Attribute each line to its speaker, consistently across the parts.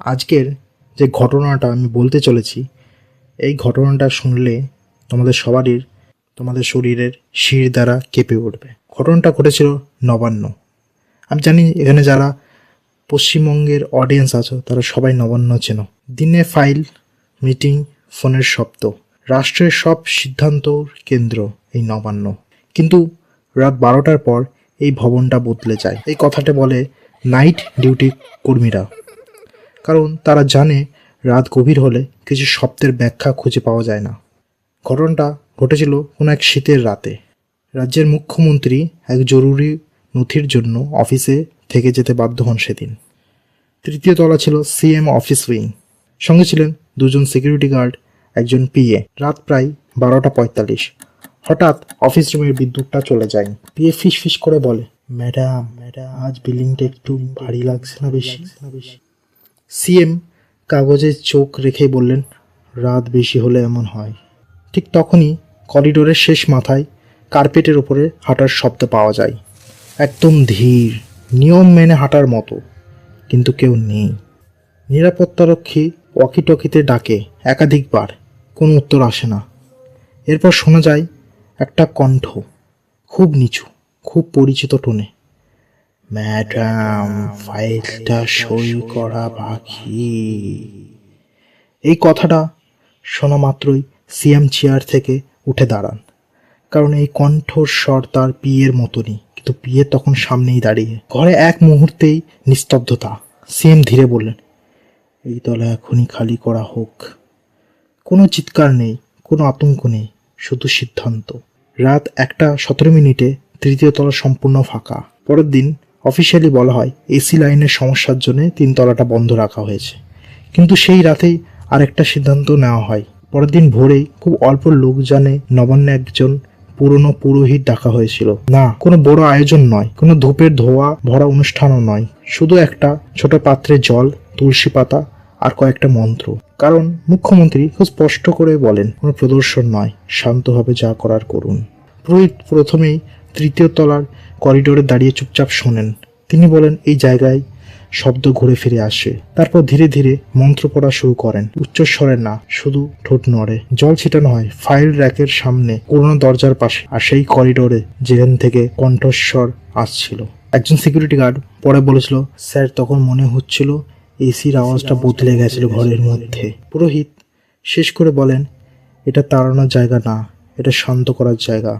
Speaker 1: আজকের যে ঘটনাটা আমি বলতে চলেছি, এই ঘটনাটা শুনলে তোমাদের শরীরের শির দ্বারা কেঁপে উঠবে। ঘটনাটা ঘটেছিল নবান্ন। আমি জানি এখানে যারা পশ্চিমবঙ্গের অডিয়েন্স আছো তারা সবাই নবান্ন চেনো। দিনে ফাইল, মিটিং, ফোনের শব্দ, রাষ্ট্রের সব সিদ্ধান্তর কেন্দ্র এই নবান্ন। কিন্তু রাত 12টার পর এই ভবনটা বদলে যায়। এই কথাটা বলে নাইট ডিউটি কর্মীরা, কারণ তারা জানে রাত গভীর হলে কিছু শব্দের ব্যাখ্যা খুঁজে পাওয়া যায় না। ঘটনাটা ঘটেছিল কোনো এক শীতের রাতে। রাজ্যের মুখ্যমন্ত্রী এক জরুরি নথির জন্য অফিসে থেকে যেতে বাধ্য হন সেদিন। তৃতীয় তলা ছিল সিএম অফিস উইং। সঙ্গে ছিলেন দুজন সিকিউরিটি গার্ড, একজন পিএ। রাত প্রায় 12:45। হঠাৎ অফিস রুমের বিদ্যুৎটা চলে যায়। পিএ ফিস ফিস করে বলে, ম্যাডাম আজ বিল্ডিংটা একটু ভারী লাগছে না বেশি? সিএম কাগজে চোখ রেখেই বললেন, রাত বেশি হলে এমন হয়। ঠিক তখনই করিডোরের শেষ মাথায় কার্পেটের ওপরে হাঁটার শব্দ পাওয়া যায়। একদম ধীর, নিয়ম মেনে হাঁটার মতো, কিন্তু কেউ নেই। নিরাপত্তারক্ষী ওয়াকিটকিতে ডাকে একাধিকবার, কোনো উত্তর আসে না। এরপর শোনা যায় একটা কণ্ঠ, খুব নিচু, খুব পরিচিত টোনে, ম্যাডাম ফাইলটা সই করা বাকি। এই কথাটা শোনা মাত্রই সিএম চেয়ার থেকে উঠে দাঁড়ান, কারণ এই কণ্ঠস্বর তার পিয়ের মতনই, কিন্তু পিয়ে তখন সামনেই দাঁড়িয়ে। ঘরে এক মুহূর্তেই নিস্তব্ধতা। সিএম ধীরে বললেন, এই তলা এখনই খালি করা হোক। কোনো চিৎকার নেই, কোনো আতঙ্ক নেই, শুধু সিদ্ধান্ত। রাত 1:17 তৃতীয় তলা সম্পূর্ণ ফাঁকা। পরের দিন অফিসিয়ালি বলা হয় এসি লাইনের সমস্যার জন্য 3 তলাটা বন্ধ রাখা হয়েছে। কিন্তু সেই রাতেই আরেকটা সিদ্ধান্ত নেওয়া হয়। পরের দিন ভোরেই খুব অল্প লোক জানে নবান্নে একজন পুরনো পুরোহিত ডাকা হয়েছিল। না, কোনো বড় আয়োজন নয়, কোনো ধূপের ধোয়া ভরা অনুষ্ঠানও নয়, শুধু একটা ছোট পাত্রে জল, তুলসী পাতা আর কয়েকটা মন্ত্র। কারণ মুখ্যমন্ত্রী খুব স্পষ্ট করে বলেন, কোনো প্রদর্শন নয়, শান্তভাবে যা করার করুন। পুরোহিত প্রথমেই তৃতীয় তলার করিডোরে দাঁড়িয়ে চুপচাপ শোনেন। তিনি বলেন, এই জায়গায় শব্দ ঘুরে ফিরে আসে। তারপর ধীরে ধীরে মন্ত্র পড়া শুরু করেন, উচ্চস্বরে না, শুধু ঠোঁট নড়ে। জল ছিটানো হয় ফাইল র্যাকের সামনে, পুরোনো দরজার পাশে, আর সেই করিডোরে যেখান থেকে কণ্ঠস্বর আসছিল। একজন সিকিউরিটি গার্ড পরে বলেছিল, স্যার তখন মনে হচ্ছিল এসির আওয়াজটা বদলে গেছিল ঘরের মধ্যে। পুরোহিত শেষ করে বলেন, এটা তাড়ানোর জায়গা না, এটা শান্ত করার জায়গা।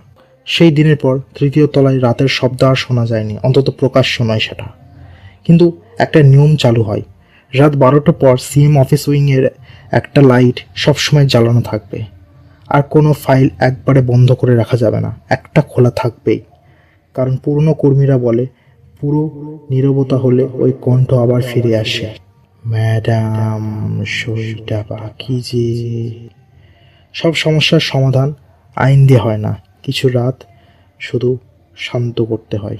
Speaker 1: সেই দিনের পর তৃতীয় তলায় রাতের শব্দ আর শোনা যায়নি, অন্তত প্রকাশ্য নয় সেটা। কিন্তু একটা নিয়ম চালু হয়, রাত 12টার পর সিএম অফিস উইংয়ের একটা লাইট সবসময় জ্বালানো থাকবে, আর কোনো ফাইল একবারে বন্ধ করে রাখা যাবে না, একটা খোলা থাকবেই। কারণ পুরনো কর্মীরা বলে, পুরো নীরবতা হলে ওই কণ্ঠ আবার ফিরে আসে, ম্যাডাম সইটা বাকি যে। সব সমস্যার সমাধান আইন দিয়ে হয় না, কিছু রাত শুধু শান্ত করতে হয়।